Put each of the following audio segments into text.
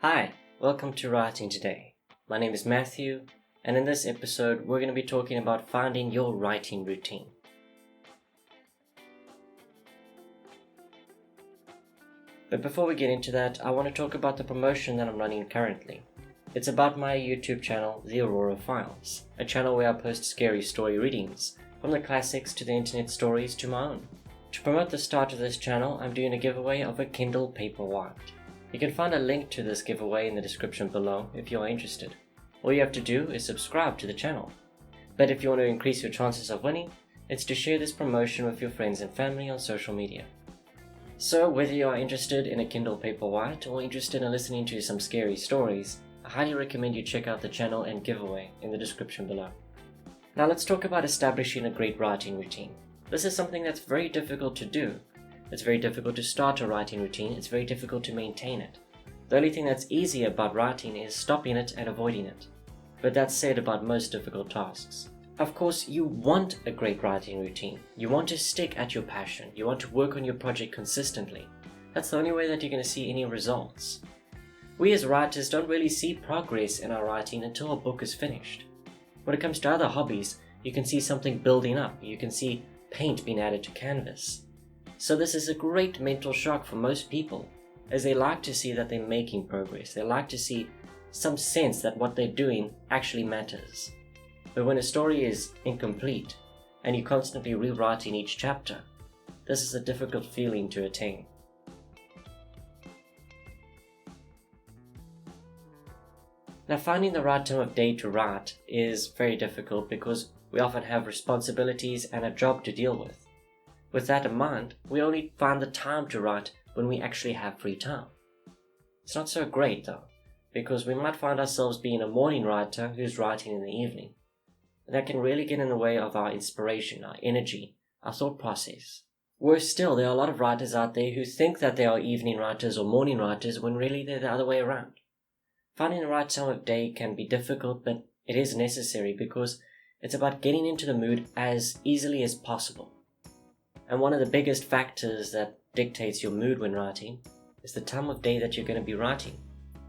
Hi, welcome to Writing Today. My name is Matthew, and in this episode we're going to be talking about finding your writing routine. But before we get into that, I want to talk about the promotion that I'm running currently. It's about my YouTube channel, The Aurora Files, a channel where I post scary story readings, from the classics to the internet stories to my own. To promote the start of this channel, I'm doing a giveaway of a Kindle Paperwhite. You can find a link to this giveaway in the description below if you're interested. All you have to do is subscribe to the channel. But if you want to increase your chances of winning, it's to share this promotion with your friends and family on social media. So whether you are interested in a Kindle Paperwhite or interested in listening to some scary stories, I highly recommend you check out the channel and giveaway in the description below. Now let's talk about establishing a great writing routine. This is something that's very difficult to do. It's very difficult to start a writing routine, it's very difficult to maintain it. The only thing that's easy about writing is stopping it and avoiding it. But that's said about most difficult tasks. Of course, you want a great writing routine. You want to stick at your passion. You want to work on your project consistently. That's the only way that you're going to see any results. We as writers don't really see progress in our writing until a book is finished. When it comes to other hobbies, you can see something building up. You can see paint being added to canvas. So this is a great mental shock for most people, as they like to see that they're making progress. They like to see some sense that what they're doing actually matters. But when a story is incomplete, and you're constantly rewriting each chapter, this is a difficult feeling to attain. Now, finding the right time of day to write is very difficult because we often have responsibilities and a job to deal with. With that in mind, we only find the time to write when we actually have free time. It's not so great though, because we might find ourselves being a morning writer who's writing in the evening. And that can really get in the way of our inspiration, our energy, our thought process. Worse still, there are a lot of writers out there who think that they are evening writers or morning writers when really they're the other way around. Finding the right time of day can be difficult, but it is necessary because it's about getting into the mood as easily as possible. And one of the biggest factors that dictates your mood when writing is the time of day that you're going to be writing.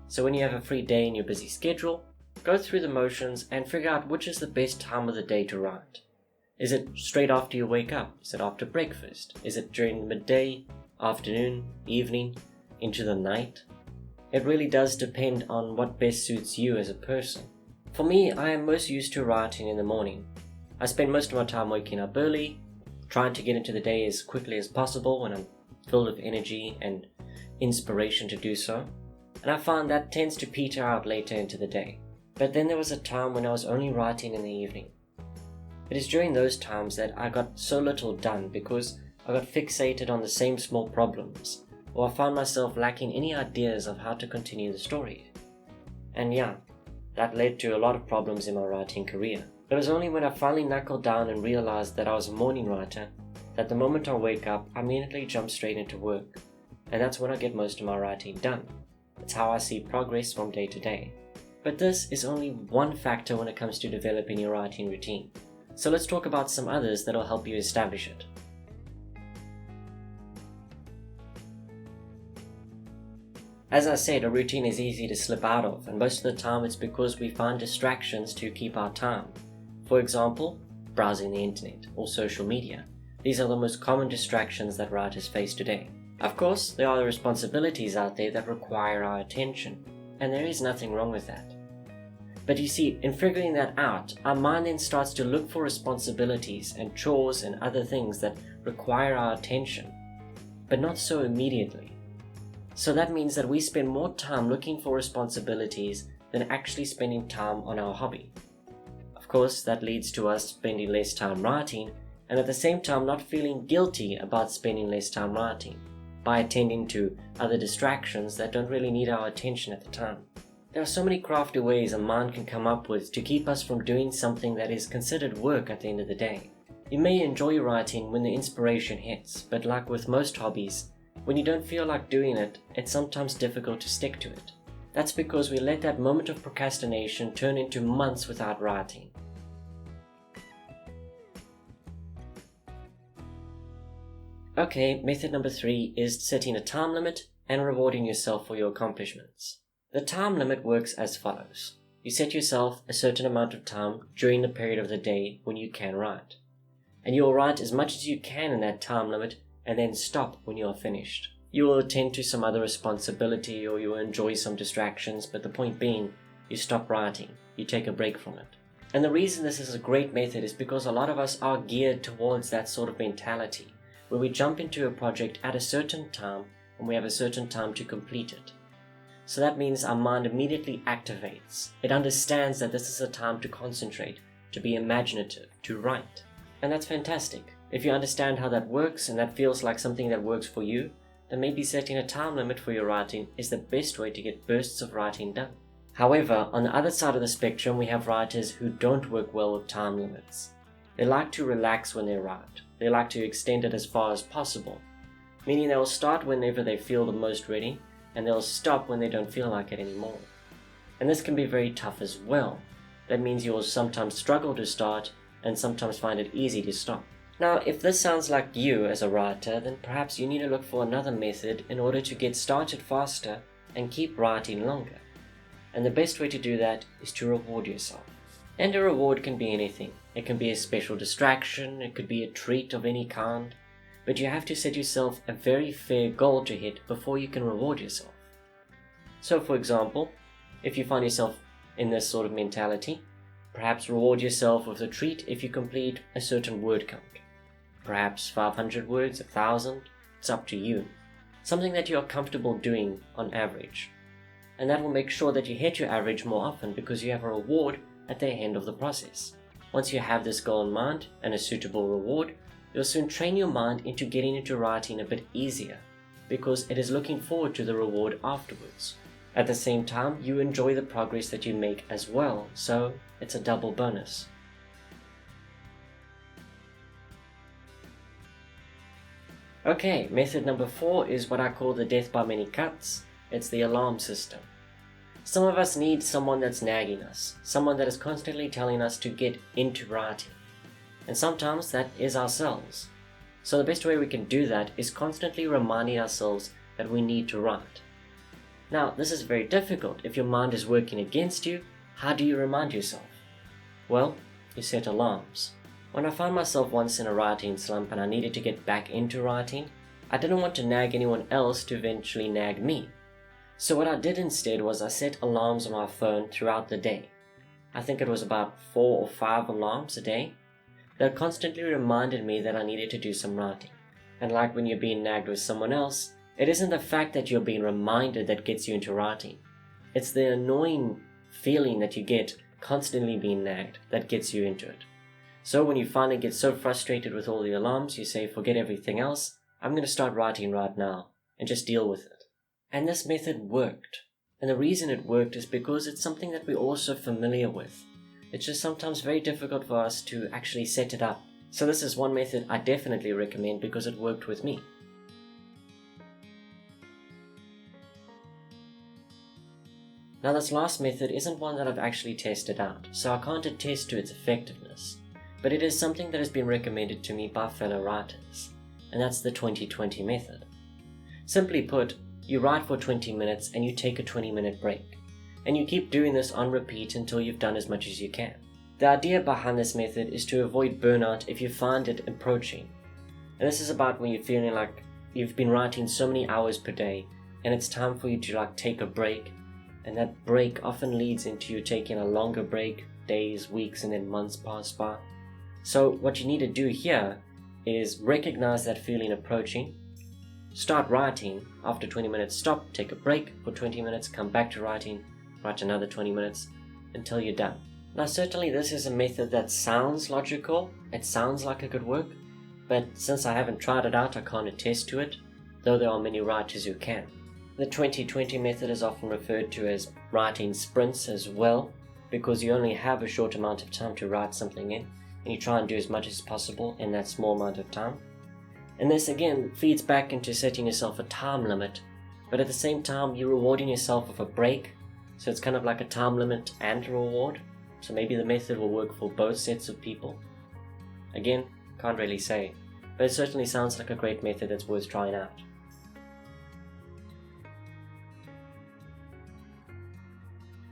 So when you have a free day in your busy schedule, go through the motions and figure out which is the best time of the day to write. Is it straight after you wake up? Is it after breakfast? Is it during midday, afternoon, evening, into the night? It really does depend on what best suits you as a person. For me, I am most used to writing in the morning. I spend most of my time waking up early, trying to get into the day as quickly as possible when I'm filled with energy and inspiration to do so. And I find that tends to peter out later into the day. But then there was a time when I was only writing in the evening. It is during those times that I got so little done because I got fixated on the same small problems, or I found myself lacking any ideas of how to continue the story. And yeah, that led to a lot of problems in my writing career. It was only when I finally knuckled down and realized that I was a morning writer that the moment I wake up, I immediately jump straight into work. And that's when I get most of my writing done. That's how I see progress from day to day. But this is only one factor when it comes to developing your writing routine. So let's talk about some others that will help you establish it. As I said, a routine is easy to slip out of, and most of the time it's because we find distractions to keep our time. For example, browsing the internet or social media. These are the most common distractions that writers face today. Of course, there are the responsibilities out there that require our attention, and there is nothing wrong with that. But you see, in figuring that out, our mind then starts to look for responsibilities and chores and other things that require our attention, but not so immediately. So that means that we spend more time looking for responsibilities than actually spending time on our hobby. Of course, that leads to us spending less time writing, and at the same time not feeling guilty about spending less time writing, by attending to other distractions that don't really need our attention at the time. There are so many crafty ways a mind can come up with to keep us from doing something that is considered work at the end of the day. You may enjoy writing when the inspiration hits, but like with most hobbies, when you don't feel like doing it, it's sometimes difficult to stick to it. That's because we let that moment of procrastination turn into months without writing. Okay, method number 3 is setting a time limit and rewarding yourself for your accomplishments. The time limit works as follows. You set yourself a certain amount of time during the period of the day when you can write. And you will write as much as you can in that time limit and then stop when you are finished. You will attend to some other responsibility or you will enjoy some distractions, but the point being, you stop writing. You take a break from it. And the reason this is a great method is because a lot of us are geared towards that sort of mentality, where we jump into a project at a certain time and we have a certain time to complete it. So that means our mind immediately activates. It understands that this is a time to concentrate, to be imaginative, to write. And that's fantastic. If you understand how that works and that feels like something that works for you, then maybe setting a time limit for your writing is the best way to get bursts of writing done. However, on the other side of the spectrum, we have writers who don't work well with time limits. They like to relax when they write. They like to extend it as far as possible, meaning they will start whenever they feel the most ready, and they'll stop when they don't feel like it anymore. And this can be very tough as well. That means you will sometimes struggle to start and sometimes find it easy to stop. Now, if this sounds like you as a writer, then perhaps you need to look for another method in order to get started faster and keep writing longer. And the best way to do that is to reward yourself. And a reward can be anything. It can be a special distraction, it could be a treat of any kind, but you have to set yourself a very fair goal to hit before you can reward yourself. So for example, if you find yourself in this sort of mentality, perhaps reward yourself with a treat if you complete a certain word count. Perhaps 500 words, 1,000, it's up to you. Something that you are comfortable doing on average. And that will make sure that you hit your average more often because you have a reward at the end of the process. Once you have this goal in mind and a suitable reward, you'll soon train your mind into getting into writing a bit easier because it is looking forward to the reward afterwards. At the same time, you enjoy the progress that you make as well, so it's a double bonus. Okay, method number 4 is what I call the death by many cuts. It's the alarm system. Some of us need someone that's nagging us, someone that is constantly telling us to get into writing. And sometimes that is ourselves. So the best way we can do that is constantly reminding ourselves that we need to write. Now, this is very difficult. If your mind is working against you, how do you remind yourself? Well, you set alarms. When I found myself once in a writing slump and I needed to get back into writing, I didn't want to nag anyone else to eventually nag me. So what I did instead was I set alarms on my phone throughout the day. I think it was about 4 or 5 alarms a day that constantly reminded me that I needed to do some writing. And like when you're being nagged with someone else, it isn't the fact that you're being reminded that gets you into writing. It's the annoying feeling that you get constantly being nagged that gets you into it. So when you finally get so frustrated with all the alarms, you say, forget everything else, I'm going to start writing right now and just deal with it. And this method worked. And the reason it worked is because it's something that we're also familiar with. It's just sometimes very difficult for us to actually set it up. So this is one method I definitely recommend because it worked with me. Now this last method isn't one that I've actually tested out, so I can't attest to its effectiveness. But it is something that has been recommended to me by fellow writers, and that's the 20-20 method. Simply put, you write for 20 minutes and you take a 20-minute break, and you keep doing this on repeat until you've done as much as you can. The idea behind this method is to avoid burnout if you find it approaching. And this is about when you're feeling like you've been writing so many hours per day, and it's time for you to take a break, and that break often leads into you taking a longer break, days, weeks, and then months pass by. So what you need to do here is recognize that feeling approaching, start writing, after 20 minutes stop, take a break for 20 minutes, come back to writing, write another 20 minutes until you're done. Now certainly this is a method that sounds logical, it sounds like it could work, but since I haven't tried it out I can't attest to it, though there are many writers who can. The 20-20 method is often referred to as writing sprints as well, because you only have a short amount of time to write something in, and you try and do as much as possible in that small amount of time. And this again feeds back into setting yourself a time limit, but at the same time you're rewarding yourself with a break, so it's kind of like a time limit and a reward, so maybe the method will work for both sets of people. Again, can't really say, but it certainly sounds like a great method that's worth trying out.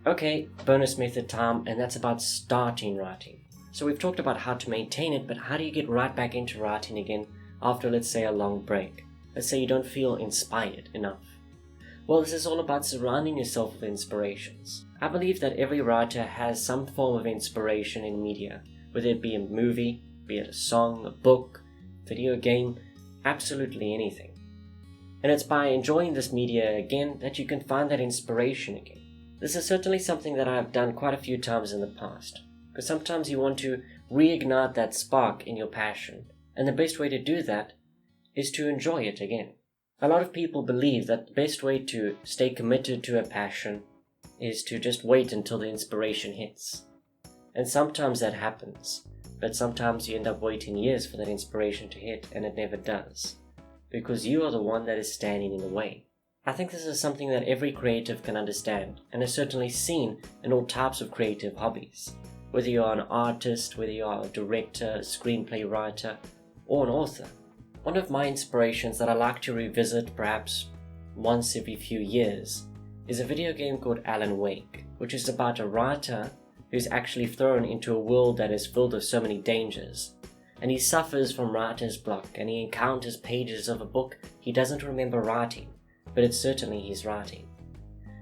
Okay, bonus method time, and that's about starting writing. So we've talked about how to maintain it, but how do you get right back into writing again after, let's say, a long break? Let's say you don't feel inspired enough. Well, this is all about surrounding yourself with inspirations. I believe that every writer has some form of inspiration in media, whether it be a movie, be it a song, a book, video game, absolutely anything. And it's by enjoying this media again that you can find that inspiration again. This is certainly something that I've done quite a few times in the past, because sometimes you want to reignite that spark in your passion, and the best way to do that is to enjoy it again. A lot of people believe that the best way to stay committed to a passion is to just wait until the inspiration hits. And sometimes that happens, but sometimes you end up waiting years for that inspiration to hit, and it never does, because you are the one that is standing in the way. I think this is something that every creative can understand, and is certainly seen in all types of creative hobbies. Whether you are an artist, whether you are a director, a screenplay writer, or an author. One of my inspirations that I like to revisit perhaps once every few years is a video game called Alan Wake, which is about a writer who's actually thrown into a world that is filled with so many dangers. And he suffers from writer's block, and he encounters pages of a book he doesn't remember writing, but it's certainly his writing.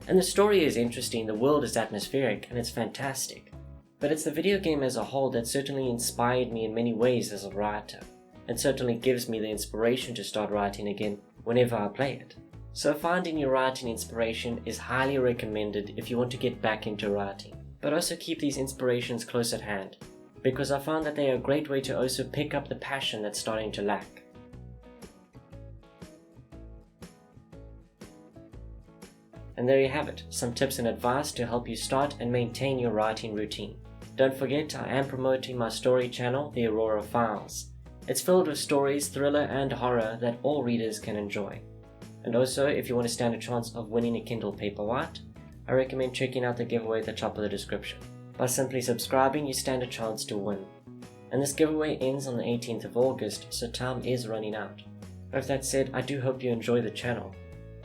And the story is interesting, the world is atmospheric, and it's fantastic. But it's the video game as a whole that certainly inspired me in many ways as a writer, and certainly gives me the inspiration to start writing again whenever I play it. So finding your writing inspiration is highly recommended if you want to get back into writing. But also keep these inspirations close at hand, because I found that they are a great way to also pick up the passion that's starting to lack. And there you have it, some tips and advice to help you start and maintain your writing routine. Don't forget, I am promoting my story channel, The Aurora Files. It's filled with stories, thriller and horror that all readers can enjoy. And also, if you want to stand a chance of winning a Kindle Paperwhite, I recommend checking out the giveaway at the top of the description. By simply subscribing, you stand a chance to win. And this giveaway ends on the 18th of August, so time is running out. With that said, I do hope you enjoy the channel.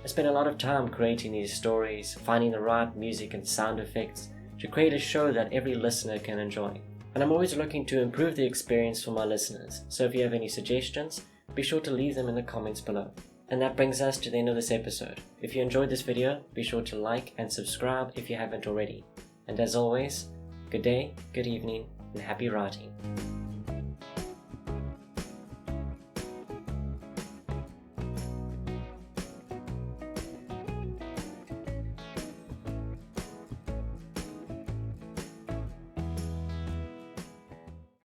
I spent a lot of time creating these stories, finding the right music and sound effects to create a show that every listener can enjoy. And I'm always looking to improve the experience for my listeners, so if you have any suggestions, be sure to leave them in the comments below. And that brings us to the end of this episode. If you enjoyed this video, be sure to like and subscribe if you haven't already. And as always, good day, good evening, and happy writing.